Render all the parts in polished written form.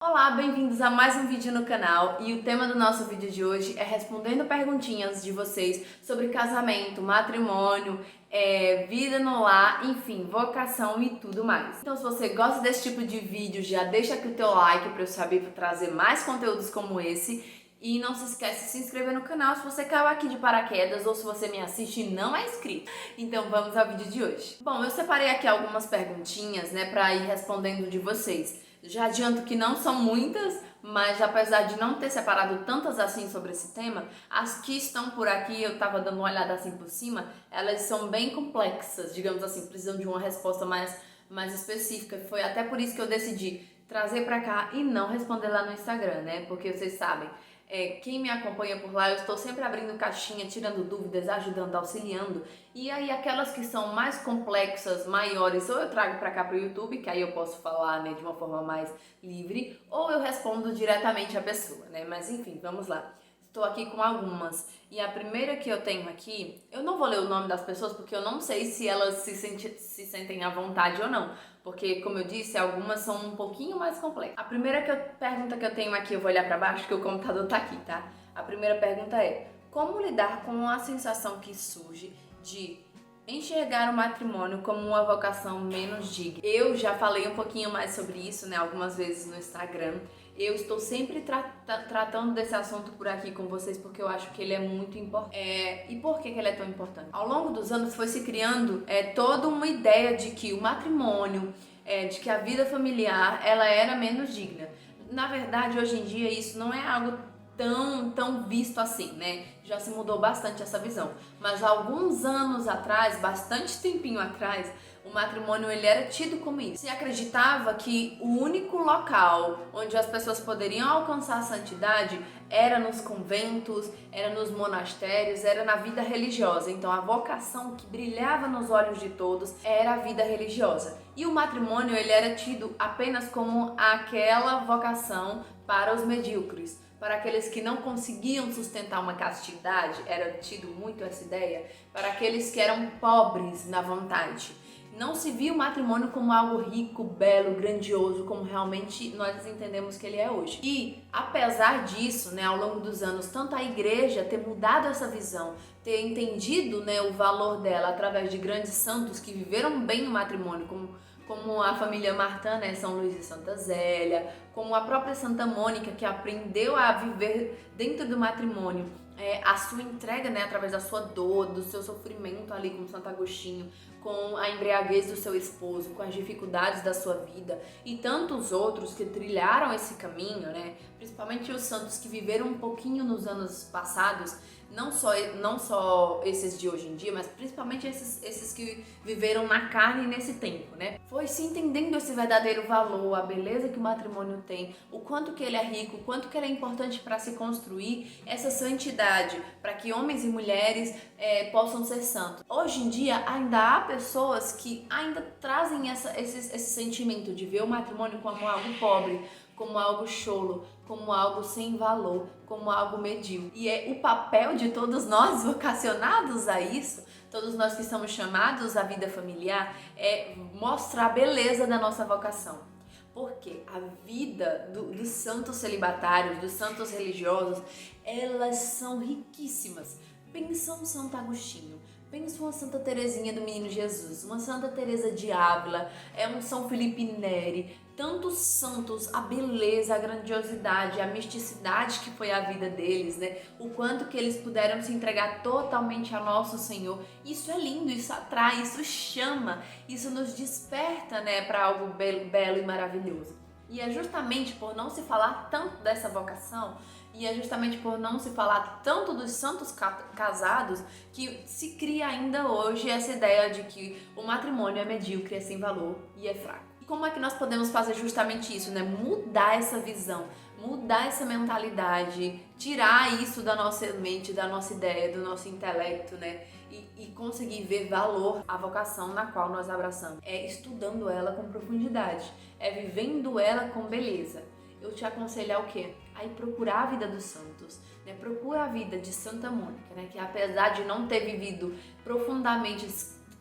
Olá, bem-vindos a mais um vídeo no canal e o tema do nosso vídeo de hoje é respondendo perguntinhas de vocês sobre casamento, matrimônio, vida no lar, enfim, vocação e tudo mais. Então se você gosta desse tipo de vídeo, já deixa aqui o teu like para eu saber trazer mais conteúdos como esse e não se esquece de se inscrever no canal se você caiu aqui de paraquedas ou se você me assiste e não é inscrito. Então vamos ao vídeo de hoje. Bom, eu separei aqui algumas perguntinhas, para ir respondendo de vocês. Já adianto que não são muitas, mas apesar de não ter separado tantas assim sobre esse tema, as que estão por aqui, eu tava dando uma olhada assim por cima, elas são bem complexas, digamos assim, precisam de uma resposta mais específica. Foi até por isso que eu decidi trazer pra cá e não responder lá no Instagram, Porque vocês sabem, quem me acompanha por lá, eu estou sempre abrindo caixinha, tirando dúvidas, ajudando, auxiliando. E aí aquelas que são mais complexas, maiores, ou eu trago para cá pro YouTube, que aí eu posso falar, de uma forma mais livre, ou eu respondo diretamente à pessoa, Mas enfim, vamos lá. Estou aqui com algumas. E a primeira que eu tenho aqui, eu não vou ler o nome das pessoas porque eu não sei se elas se sentem à vontade ou não. Porque, como eu disse, algumas são um pouquinho mais complexas. A primeira pergunta que eu tenho aqui, eu vou olhar para baixo que o computador tá aqui, tá? A primeira pergunta é: como lidar com a sensação que surge de enxergar o matrimônio como uma vocação menos digna? Eu já falei um pouquinho mais sobre isso, algumas vezes no Instagram. Eu estou sempre tratando desse assunto por aqui com vocês porque eu acho que ele é muito importante. E por que ele é tão importante? Ao longo dos anos foi se criando toda uma ideia de que o matrimônio, de que a vida familiar, ela era menos digna. Na verdade, hoje em dia, isso não é algo tão visto assim, Já se mudou bastante essa visão. Mas há alguns anos atrás, bastante tempinho atrás, o matrimônio ele era tido como isso. Se acreditava que o único local onde as pessoas poderiam alcançar a santidade era nos conventos, era nos monastérios, era na vida religiosa. Então a vocação que brilhava nos olhos de todos era a vida religiosa. E o matrimônio ele era tido apenas como aquela vocação para os medíocres. Para aqueles que não conseguiam sustentar uma castidade, era tido muito essa ideia. Para aqueles que eram pobres na vontade. Não se via o matrimônio como algo rico, belo, grandioso, como realmente nós entendemos que ele é hoje. E, apesar disso, ao longo dos anos, tanto a igreja ter mudado essa visão, ter entendido, o valor dela através de grandes santos que viveram bem o matrimônio, como a família Martã, São Luís e Santa Zélia, como a própria Santa Mônica, que aprendeu a viver dentro do matrimônio, a sua entrega, através da sua dor, do seu sofrimento ali com Santo Agostinho, com a embriaguez do seu esposo, com as dificuldades da sua vida e tantos outros que trilharam esse caminho, Principalmente os santos que viveram um pouquinho nos anos passados, não só esses de hoje em dia, mas principalmente esses que viveram na carne nesse tempo, Foi se entendendo esse verdadeiro valor, a beleza que o matrimônio tem, o quanto que ele é rico, o quanto que ele é importante para se construir essa santidade, para que homens e mulheres possam ser santos. Hoje em dia ainda há pessoas que ainda trazem esse sentimento de ver o matrimônio como algo pobre, como algo cholo, como algo sem valor, como algo medíocre. E é o papel de todos nós vocacionados a isso, todos nós que somos chamados à vida familiar, é mostrar a beleza da nossa vocação. Porque a vida dos santos celibatários, dos santos religiosos, elas são riquíssimas. Pensam Santo Agostinho, pensa uma Santa Teresinha do Menino Jesus, uma Santa Teresa de Ávila, um São Felipe Neri, tantos santos, a beleza, a grandiosidade, a misticidade que foi a vida deles, O quanto que eles puderam se entregar totalmente a nosso Senhor. Isso é lindo, isso atrai, isso chama, isso nos desperta, para algo belo e maravilhoso. E é justamente por não se falar tanto dessa vocação, e é justamente por não se falar tanto dos santos casados que se cria ainda hoje essa ideia de que o matrimônio é medíocre, é sem valor e é fraco. E como é que nós podemos fazer justamente isso, Mudar essa visão, mudar essa mentalidade, tirar isso da nossa mente, da nossa ideia, do nosso intelecto, E conseguir ver valor à vocação na qual nós abraçamos. É estudando ela com profundidade, é vivendo ela com beleza. Eu te aconselho o quê? A ir procurar a vida dos santos, Procura a vida de Santa Mônica, que apesar de não ter vivido profundamente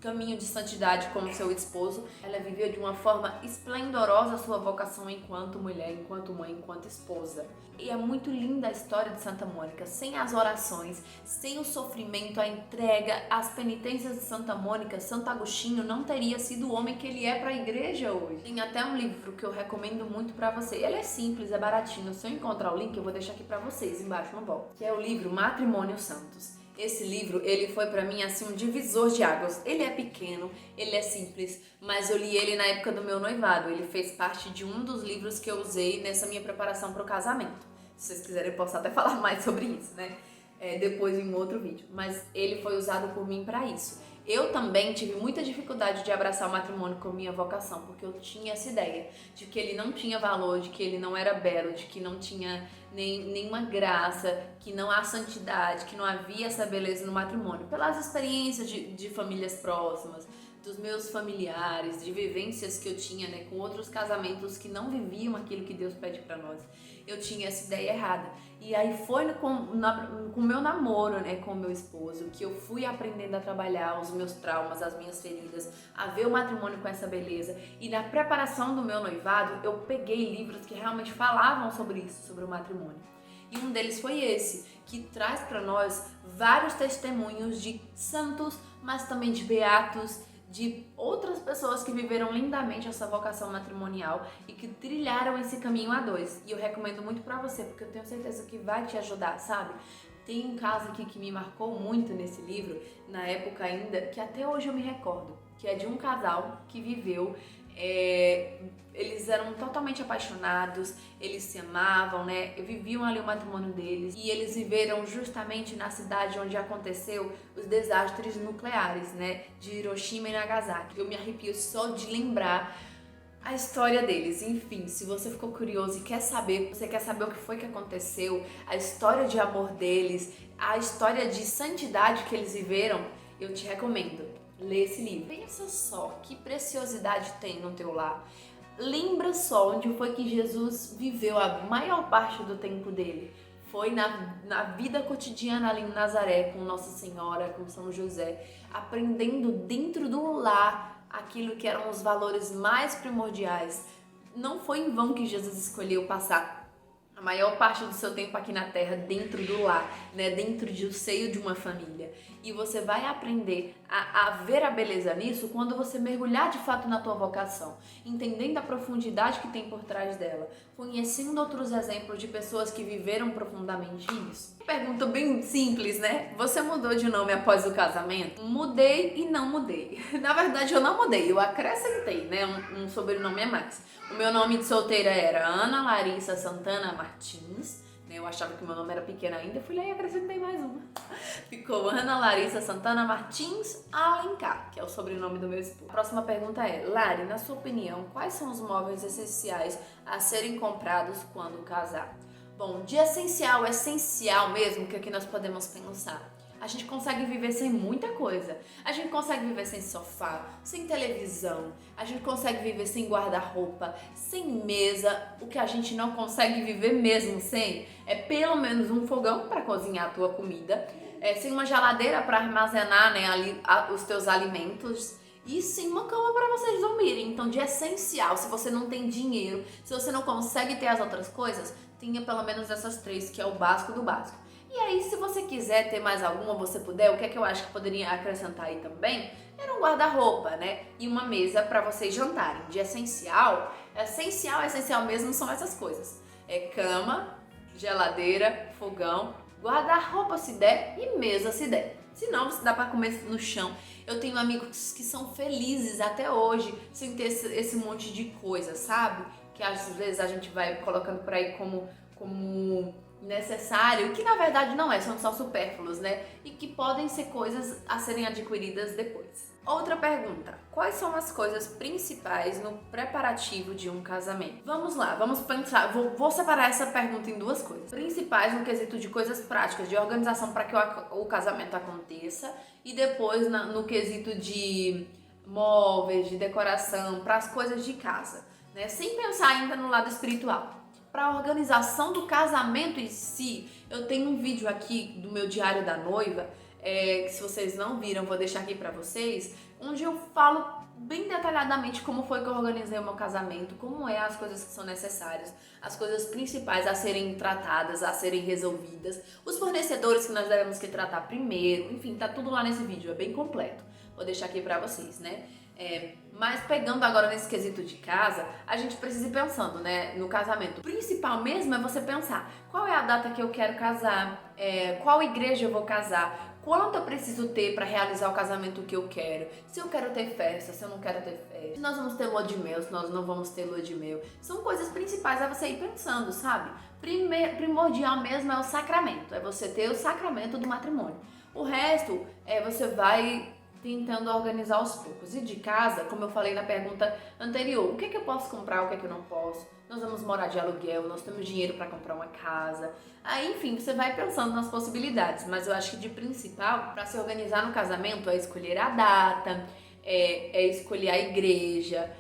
caminho de santidade com o seu esposo. Ela viveu de uma forma esplendorosa a sua vocação enquanto mulher, enquanto mãe, enquanto esposa. E é muito linda a história de Santa Mônica, sem as orações, sem o sofrimento, a entrega, as penitências de Santa Mônica, Santo Agostinho não teria sido o homem que ele é para a igreja hoje. Tem até um livro que eu recomendo muito para você. Ele é simples, é baratinho. Se eu encontrar o link, eu vou deixar aqui para vocês embaixo no box, que é o livro Matrimônio Santos. Esse livro, ele foi pra mim assim um divisor de águas. Ele é pequeno, ele é simples, mas eu li ele na época do meu noivado. Ele fez parte de um dos livros que eu usei nessa minha preparação para o casamento. Se vocês quiserem, eu posso até falar mais sobre isso, né? Depois em um outro vídeo. Mas ele foi usado por mim para isso. Eu também tive muita dificuldade de abraçar o matrimônio como minha vocação, porque eu tinha essa ideia de que ele não tinha valor, de que ele não era belo, de que não tinha nenhuma graça, que não há santidade, que não havia essa beleza no matrimônio. Pelas experiências de famílias próximas, dos meus familiares, de vivências que eu tinha, né, com outros casamentos que não viviam aquilo que Deus pede para nós. Eu tinha essa ideia errada. E aí foi com o meu namoro, né, com o meu esposo, que eu fui aprendendo a trabalhar os meus traumas, as minhas feridas, a ver o matrimônio com essa beleza. E na preparação do meu noivado, eu peguei livros que realmente falavam sobre isso, sobre o matrimônio. E um deles foi esse, que traz para nós vários testemunhos de santos, mas também de beatos, de outras pessoas que viveram lindamente essa vocação matrimonial e que trilharam esse caminho a dois. E eu recomendo muito pra você, porque eu tenho certeza que vai te ajudar, sabe? Tem um caso aqui que me marcou muito nesse livro, na época ainda, que até hoje eu me recordo, que é de um casal que viveu, eles eram totalmente apaixonados, eles se amavam, né? Viviam ali o matrimônio deles e eles viveram justamente na cidade onde aconteceu os desastres nucleares, né? De Hiroshima e Nagasaki. Eu me arrepio só de lembrar a história deles. Enfim, se você ficou curioso e quer saber, você quer saber o que foi que aconteceu, a história de amor deles, a história de santidade que eles viveram, eu te recomendo. Lê esse livro. Pensa só que preciosidade tem no teu lar. Lembra só onde foi que Jesus viveu a maior parte do tempo dele. Foi na vida cotidiana ali em Nazaré, com Nossa Senhora, com São José, aprendendo dentro do lar aquilo que eram os valores mais primordiais. Não foi em vão que Jesus escolheu passar a maior parte do seu tempo aqui na Terra dentro do lar, né? Dentro do seio de uma família. E você vai aprender a ver a beleza nisso quando você mergulhar de fato na tua vocação, entendendo a profundidade que tem por trás dela, conhecendo outros exemplos de pessoas que viveram profundamente isso. Pergunta bem simples, né? Você mudou de nome após o casamento? Mudei e não mudei. Na verdade, eu não mudei, eu acrescentei, né? Um sobrenome a mais. O meu nome de solteira era Ana Larissa Santana Martins. Eu achava que meu nome era pequeno ainda, fui lá e acrescentei mais uma. Ficou Ana Larissa Santana Martins Alencar, que é o sobrenome do meu esposo. A próxima pergunta é: Lari, na sua opinião, quais são os móveis essenciais a serem comprados quando casar? Bom, de essencial mesmo, que aqui nós podemos pensar. A gente consegue viver sem muita coisa. A gente consegue viver sem sofá, sem televisão. A gente consegue viver sem guarda-roupa, sem mesa. O que a gente não consegue viver mesmo sem é pelo menos um fogão para cozinhar a tua comida, sem uma geladeira para armazenar, né, ali, os teus alimentos. E sim uma cama para vocês dormirem. Então, de essencial, se você não tem dinheiro, se você não consegue ter as outras coisas, tenha pelo menos essas três, que é o básico do básico. E aí, se você quiser ter mais alguma, você puder, o que é que eu acho que poderia acrescentar aí também? Era um guarda-roupa, né? E uma mesa para vocês jantarem. De essencial mesmo são essas coisas. Cama, geladeira, fogão, guarda-roupa se der e mesa se der. Se não, dá para comer no chão. Eu tenho amigos que são felizes até hoje sem ter esse monte de coisa, sabe? Que às vezes a gente vai colocando por aí como necessário, que na verdade não é, são só supérfluos, né? E que podem ser coisas a serem adquiridas depois. Outra pergunta: quais são as coisas principais no preparativo de um casamento? Vamos lá, vamos pensar, vou separar essa pergunta em duas coisas. Principais no quesito de coisas práticas, de organização para que o casamento aconteça, e depois no quesito de móveis, de decoração, para as coisas de casa, né? Sem pensar ainda no lado espiritual. Para a organização do casamento em si, eu tenho um vídeo aqui do meu diário da noiva, que se vocês não viram, vou deixar aqui para vocês, onde eu falo bem detalhadamente como foi que eu organizei o meu casamento, como as coisas que são necessárias, as coisas principais a serem tratadas, a serem resolvidas, os fornecedores que nós devemos que tratar primeiro, enfim, tá tudo lá nesse vídeo, é bem completo. Vou deixar aqui pra vocês, né? Mas pegando agora nesse quesito de casa, a gente precisa ir pensando, né, no casamento. O principal mesmo é você pensar qual é a data que eu quero casar, qual igreja eu vou casar, quanto eu preciso ter para realizar o casamento que eu quero, se eu quero ter festa, se eu não quero ter festa, se nós vamos ter lua de mel, se nós não vamos ter lua de mel. São coisas principais a você ir pensando, sabe? Primordial mesmo é o sacramento, é você ter o sacramento do matrimônio. O resto, você vai tentando organizar aos poucos. E de casa, como eu falei na pergunta anterior, o que é que eu posso comprar, o que é que eu não posso? Nós vamos morar de aluguel, nós temos dinheiro para comprar uma casa. Aí, enfim, você vai pensando nas possibilidades, mas eu acho que de principal, para se organizar no casamento, é escolher a data, é escolher a igreja,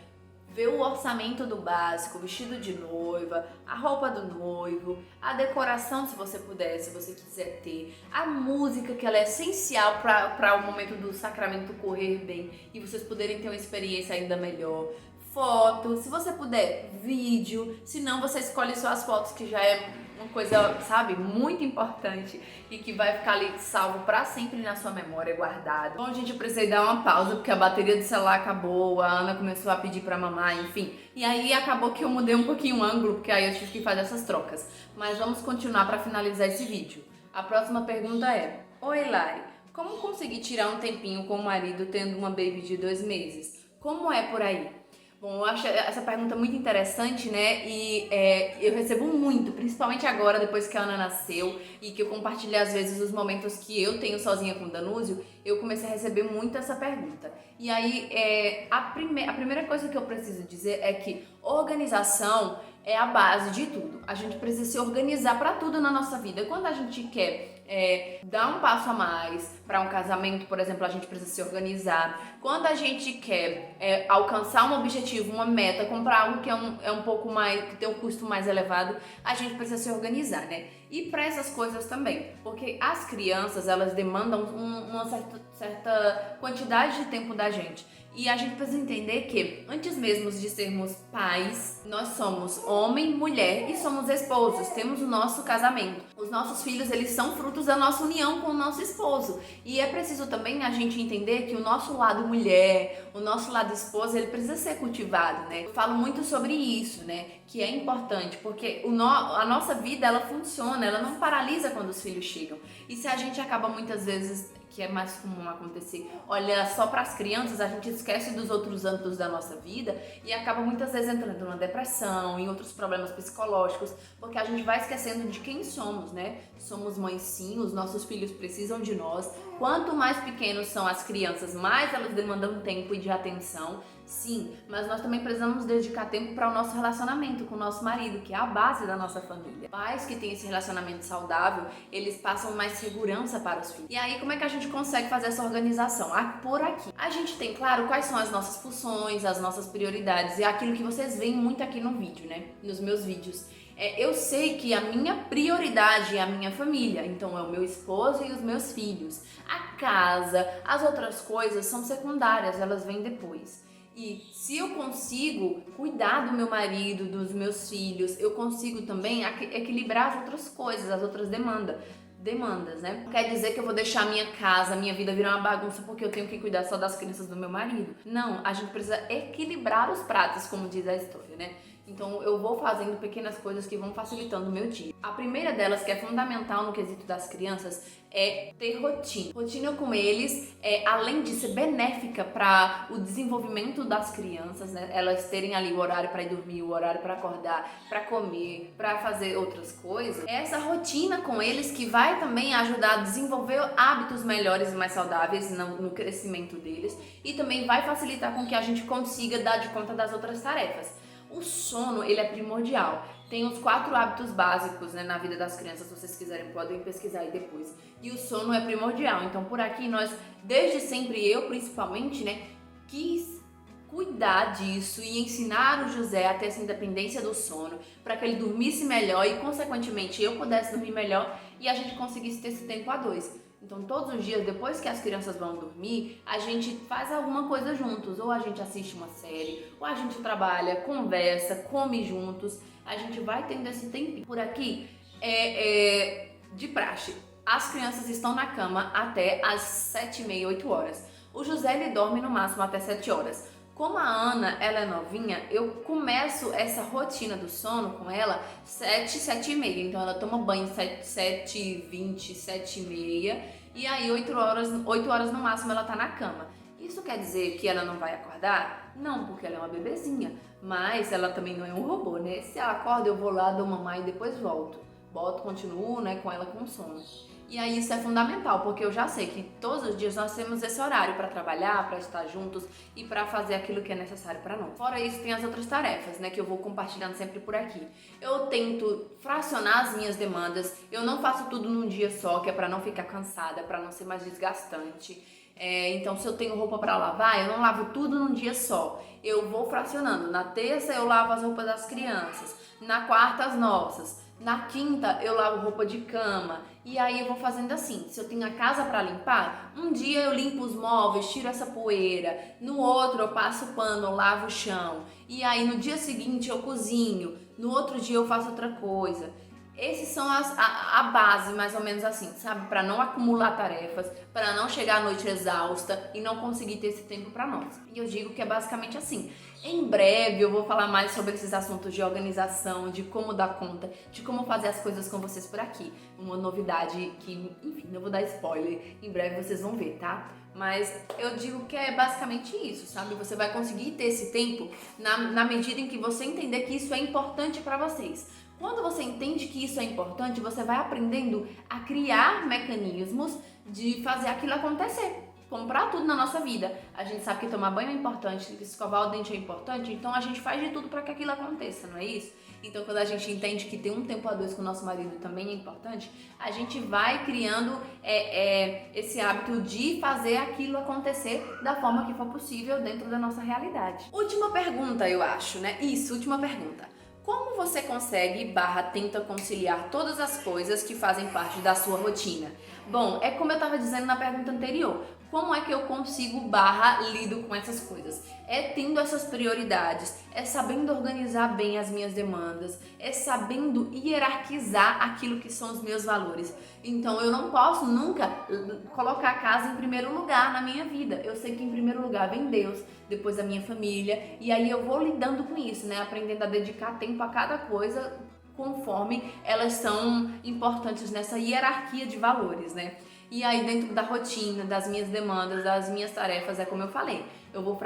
ver o orçamento do básico, o vestido de noiva, a roupa do noivo, a decoração se você puder, se você quiser ter, a música que ela é essencial para o momento do sacramento correr bem e vocês poderem ter uma experiência ainda melhor. Foto, se você puder, vídeo, se não você escolhe só as fotos, que já é uma coisa, sabe, muito importante e que vai ficar ali salvo pra sempre na sua memória, guardado. Bom, gente, eu precisei dar uma pausa porque a bateria do celular acabou, a Ana começou a pedir pra mamar, enfim. E aí acabou que eu mudei um pouquinho o ângulo, porque aí eu tive que fazer essas trocas. Mas vamos continuar pra finalizar esse vídeo. A próxima pergunta é: Oi, Lari, como conseguir tirar um tempinho com o marido tendo uma baby de 2 meses? Como é por aí? Bom, eu acho essa pergunta muito interessante, né? E eu recebo muito, principalmente agora, depois que a Ana nasceu e que eu compartilhei às vezes os momentos que eu tenho sozinha com o Danúzio, eu comecei a receber muito essa pergunta. E aí, a primeira coisa que eu preciso dizer é que organização é a base de tudo. A gente precisa se organizar para tudo na nossa vida. Quando a gente quer dar um passo a mais para um casamento, por exemplo, a gente precisa se organizar. Quando a gente quer alcançar um objetivo, uma meta, comprar algo que é um pouco mais, que tem um custo mais elevado, a gente precisa se organizar, né? E para essas coisas também, porque as crianças, elas demandam uma certa quantidade de tempo da gente. E a gente precisa entender que, antes mesmo de sermos pais, nós somos homem, mulher e somos esposos. Temos o nosso casamento. Os nossos filhos, eles são frutos da nossa união com o nosso esposo. E é preciso também a gente entender que o nosso lado mulher, o nosso lado esposa, ele precisa ser cultivado, né? Eu falo muito sobre isso, né? Que é importante, porque a nossa vida, ela funciona, ela não paralisa quando os filhos chegam. E se a gente acaba muitas vezes, que é mais comum acontecer, olha só para as crianças, a gente esquece dos outros âmbitos da nossa vida e acaba muitas vezes entrando numa depressão, em outros problemas psicológicos, porque a gente vai esquecendo de quem somos, né? Somos mães sim, os nossos filhos precisam de nós. Quanto mais pequenos são as crianças, mais elas demandam tempo e de atenção. Sim, mas nós também precisamos dedicar tempo para o nosso relacionamento com o nosso marido, que é a base da nossa família. Pais que têm esse relacionamento saudável, eles passam mais segurança para os filhos. E aí, como é que a gente consegue fazer essa organização? Por aqui. A gente tem, claro, quais são as nossas funções, as nossas prioridades, e aquilo que vocês veem muito aqui no vídeo, né? Nos meus vídeos. Eu sei que a minha prioridade é a minha família, então é o meu esposo e os meus filhos. A casa, as outras coisas são secundárias, elas vêm depois. E se eu consigo cuidar do meu marido, dos meus filhos, eu consigo também equilibrar as outras coisas, as outras demandas, né? Não quer dizer que eu vou deixar a minha casa, a minha vida virar uma bagunça porque eu tenho que cuidar só das crianças do meu marido. Não, a gente precisa equilibrar os pratos, como diz a história, né? Então eu vou fazendo pequenas coisas que vão facilitando o meu dia. A primeira delas, que é fundamental no quesito das crianças, é ter rotina. Rotina com eles, além de ser benéfica para o desenvolvimento das crianças, né? Elas terem ali o horário para ir dormir, o horário para acordar, para comer, para fazer outras coisas. É essa rotina com eles que vai também ajudar a desenvolver hábitos melhores e mais saudáveis no crescimento deles e também vai facilitar com que a gente consiga dar de conta das outras tarefas. O sono, ele é primordial. Tem os 4 hábitos básicos, né, na vida das crianças, se vocês quiserem, podem pesquisar aí depois. E o sono é primordial. Então, por aqui, nós, desde sempre, eu principalmente, né, quis cuidar disso e ensinar o José a ter essa independência do sono, para que ele dormisse melhor e, consequentemente, eu pudesse dormir melhor e a gente conseguisse ter esse tempo a dois. Então todos os dias, depois que as crianças vão dormir, a gente faz alguma coisa juntos. Ou a gente assiste uma série, ou a gente trabalha, conversa, come juntos. A gente vai tendo esse tempinho. Por aqui, de praxe, as crianças estão na cama até as 7h30, 8 horas. O José, ele dorme no máximo até 7 horas. Como a Ana, ela é novinha, eu começo essa rotina do sono com ela 7, 7h30. Então ela toma banho 7h20, 7h30. E aí 8 horas no máximo ela tá na cama. Isso quer dizer que ela não vai acordar? Não, porque ela é uma bebezinha. Mas ela também não é um robô, né? Se ela acorda, eu vou lá, dou mamar e depois volto. Continuo, né, com ela com sono. E aí isso é fundamental, porque eu já sei que todos os dias nós temos esse horário para trabalhar, para estar juntos e para fazer aquilo que é necessário para nós. Fora isso, tem as outras tarefas, né, que eu vou compartilhando sempre por aqui. Eu tento fracionar as minhas demandas, eu não faço tudo num dia só, que é para não ficar cansada, para não ser mais desgastante. Então, se eu tenho roupa para lavar, eu não lavo tudo num dia só. Eu vou fracionando. Na terça eu lavo as roupas das crianças, na quarta as nossas. Na quinta eu lavo roupa de cama e aí eu vou fazendo assim. Se eu tenho a casa para limpar, um dia eu limpo os móveis, tiro essa poeira. No outro eu passo pano, lavo o chão. E aí no dia seguinte eu cozinho. No outro dia eu faço outra coisa. Esses são a base, mais ou menos assim, sabe? Para não acumular tarefas, para não chegar à noite exausta e não conseguir ter esse tempo para nós. E eu digo que é basicamente assim. Em breve eu vou falar mais sobre esses assuntos de organização, de como dar conta, de como fazer as coisas com vocês por aqui. Uma novidade que, enfim, não vou dar spoiler, em breve vocês vão ver, tá? Mas eu digo que é basicamente isso, sabe? Você vai conseguir ter esse tempo na medida em que você entender que isso é importante para vocês. Quando você entende que isso é importante, você vai aprendendo a criar mecanismos de fazer aquilo acontecer. Comprar tudo na nossa vida. A gente sabe que tomar banho é importante, que escovar o dente é importante, então a gente faz de tudo para que aquilo aconteça, não é isso? Então quando a gente entende que ter um tempo a dois com o nosso marido também é importante, a gente vai criando esse hábito de fazer aquilo acontecer da forma que for possível dentro da nossa realidade. Última pergunta, eu acho, né? Isso, última pergunta. Como você consegue tenta conciliar todas as coisas que fazem parte da sua rotina? Bom, é como eu estava dizendo na pergunta anterior. Como é que eu consigo lido com essas coisas? É tendo essas prioridades, é sabendo organizar bem as minhas demandas, é sabendo hierarquizar aquilo que são os meus valores. Então eu não posso nunca colocar a casa em primeiro lugar na minha vida. Eu sei que em primeiro lugar vem Deus, depois a minha família, e aí eu vou lidando com isso, né? Aprendendo a dedicar tempo a cada coisa conforme elas são importantes nessa hierarquia de valores, né? E aí dentro da rotina, das minhas demandas, das minhas tarefas, é como eu falei, eu vou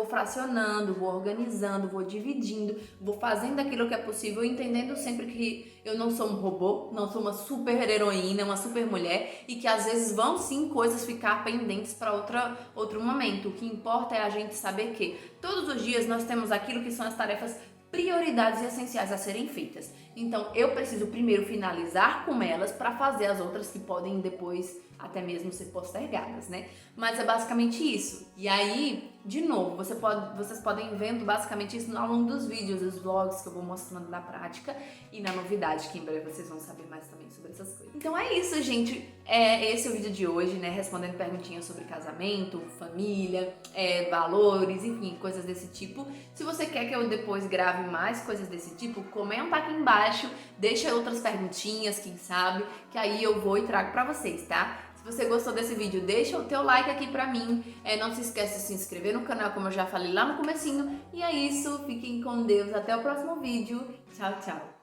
fracionando, vou organizando, vou dividindo, vou fazendo aquilo que é possível, entendendo sempre que eu não sou um robô, não sou uma super heroína, uma super mulher, e que às vezes vão sim coisas ficar pendentes para outro momento. O que importa é a gente saber que todos os dias nós temos aquilo que são as tarefas prioridades essenciais a serem feitas. Então eu preciso primeiro finalizar com elas para fazer as outras que podem depois até mesmo ser postergadas, né? Mas é basicamente isso. E aí, de novo, vocês podem ir vendo basicamente isso ao longo dos vídeos, dos vlogs que eu vou mostrando na prática e na novidade, que em breve vocês vão saber mais também sobre essas coisas. Então é isso, gente. Esse é o vídeo de hoje, né? Respondendo perguntinhas sobre casamento, família, valores, enfim, coisas desse tipo. Se você quer que eu depois grave mais coisas desse tipo, comenta aqui embaixo, deixa outras perguntinhas, quem sabe, que aí eu vou e trago pra vocês, tá? Se você gostou desse vídeo, deixa o teu like aqui pra mim. Não se esquece de se inscrever no canal, como eu já falei lá no comecinho. E é isso, fiquem com Deus. Até o próximo vídeo. Tchau, tchau.